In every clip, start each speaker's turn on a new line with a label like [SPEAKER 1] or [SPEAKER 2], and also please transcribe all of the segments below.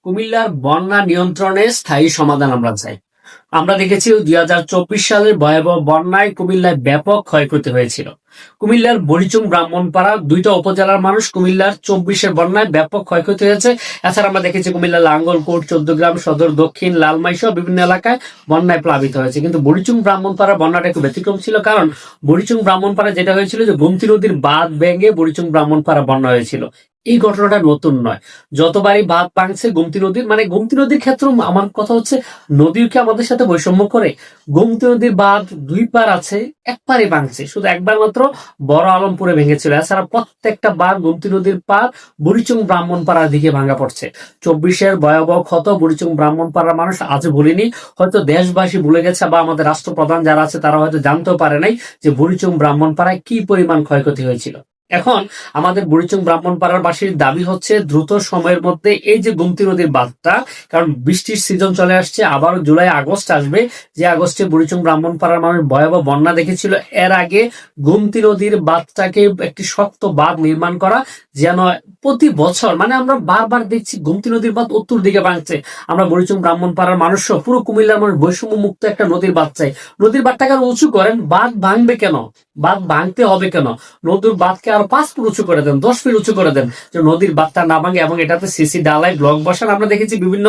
[SPEAKER 1] কুমিল্লার বন্যা নিয়ন্ত্রণে স্থায়ী সমাধান আমরা চাই। আমরা দেখেছি 2024 সালের ভয়াবহ বন্যায় কুমিল্লায় ব্যাপক ক্ষয়ক্ষতি হয়েছিল। কুমিল্লার বরিচুং ব্রাহ্মণপাড়া দুইটা উপজেলার মানুষ কুমিল্লার 24-এর বন্যায় ব্যাপক ক্ষয়ক্ষতি হয়েছে। এছাড়া আমরা দেখেছি কুমিল্লার লাঙ্গলকোট, চৌদ্দগ্রাম, সদর, দক্ষিণ, লালমাই সহ বিভিন্ন এলাকায় বন্যায় প্লাবিত হয়েছে। কিন্তু বরিচুং ব্রাহ্মণপাড়া বন্যাটা একটু ব্যতিক্রম ছিল, কারণ বরিচুং ব্রাহ্মণপাড়া যেটা হয়েছিল যে গোমতী নদীর বাঁধ ভেঙে বরিচুং ব্রাহ্মণপাড়া বন্যা হয়েছিল। এই ঘটনাটা নতুন নয়, যতবারই বাঁধ ভাঙছে গোমতী নদীর, মানে গোমতী নদীর ক্ষেত্রে আমার কথা হচ্ছে নদীর কি আমাদের সাথে বৈষম্য করে? গোমতী নদীর বাঁধ দুই পার আছে, এক পারে ভাঙছে, শুধু একবার মাত্র বড় আলমপুরে ভেঙেছিল। এছাড়া প্রত্যেকটা বার গোমতী নদীর পার বুড়িচুং ব্রাহ্মণপাড়ার দিকে ভাঙা পড়ছে। 24-এর ভয়াবহ ক্ষত বুড়িচুং ব্রাহ্মণপাড়ার মানুষ আজও ভুলিনি, হয়তো দেশবাসী ভুলে গেছে বা আমাদের রাষ্ট্রপ্রধান যারা আছে তারা হয়তো জানতেও পারে নাই যে বুড়িচুং ব্রাহ্মণপাড়ায় কি পরিমাণ ক্ষয়ক্ষতি হয়েছিল। এখন আমাদের বুড়িচুং ব্রাহ্মণপাড়ার বাসীর দাবি হচ্ছে দ্রুত সময়ের মধ্যে এই যে গোমতী নদীর বাঁধটা, কারণ বৃষ্টির সিজন চলে আসছে, আবার জুলাই আগস্ট আসবে, যে আগস্টে বুড়িচুং ব্রাহ্মণপাড়ার মানুষ ভয়াবহ বন্যা দেখেছিল। এর আগে গোমতী নদীর বাঁধটাকে একটি শক্ত বাঁধ নির্মাণ করা, যেন প্রতি বছর, মানে আমরা বারবার দেখছি গোমতী নদীর বাঁধ উত্তর দিকে ভাঙছে। আমরা বরিচুং ব্রাহ্মণপাড়ার মানুষও, পুরো কুমিল্লার মানুষ বৈষম্য মুক্ত একটা নদীর বাঁধ চাই। নদীর বাঁধটাকে আরো উঁচু করেন, বাঁধ ভাঙবে কেন? বাঁধ ভাঙতে হবে কেন? নদীর বাঁধকে আরো 5 ফুট উঁচু করে দেন, 10 ফিট উঁচু করে দেন, যে নদীর বাঁধটা না ভাঙে, এবং এটাতে সিসি ডালাই ব্লক বসান। আমরা দেখেছি বিভিন্ন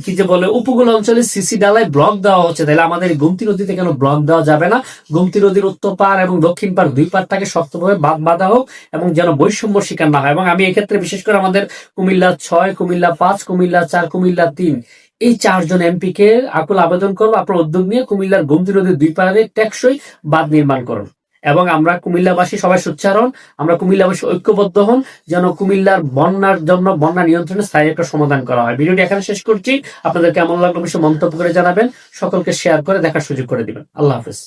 [SPEAKER 1] কি যে বলে উপকূল অঞ্চলে সিসি ডালাই ব্লক দেওয়া হচ্ছে, তাহলে আমাদের গোমতী নদীতে কেন ব্লক দেওয়া যাবে না? গোমতী নদীর উত্তর পার এবং দক্ষিণ পার দুই পারটাকে শক্তভাবে বাঁধ বাঁধা হোক, এবং যেন বৈষম্য শিকার না হয়। এবং আমি এক্ষেত্রে বিশেষ করে আমাদের কুমিল্লা 6, কুমিল্লা 5, কুমিল্লা 4, কুমিল্লা 3 এই 4 জন এমপি কে আকুল আবেদন করবো, আপনার উদ্যোগ নিয়ে কুমিল্লার গোমতী নদীর দুই পারে টেকসই বাঁধ নির্মাণ করুন। এবং আমরা কুমিল্লাবাসী সবাই সোচ্চার হন, আমরা কুমিল্লাবাসী ঐক্যবদ্ধ হন, যেন কুমিল্লার বন্যার জন্য বন্যা নিয়ন্ত্রণে স্থায়ী একটা সমাধান করা হয়। ভিডিওটি এখানে শেষ করছি। আপনাদের কেমন লাগলো অবশ্যই মন্তব্য করে জানাবেন, সকলকে শেয়ার করে দেখার সুযোগ করে দিবেন। আল্লাহ হাফেজ।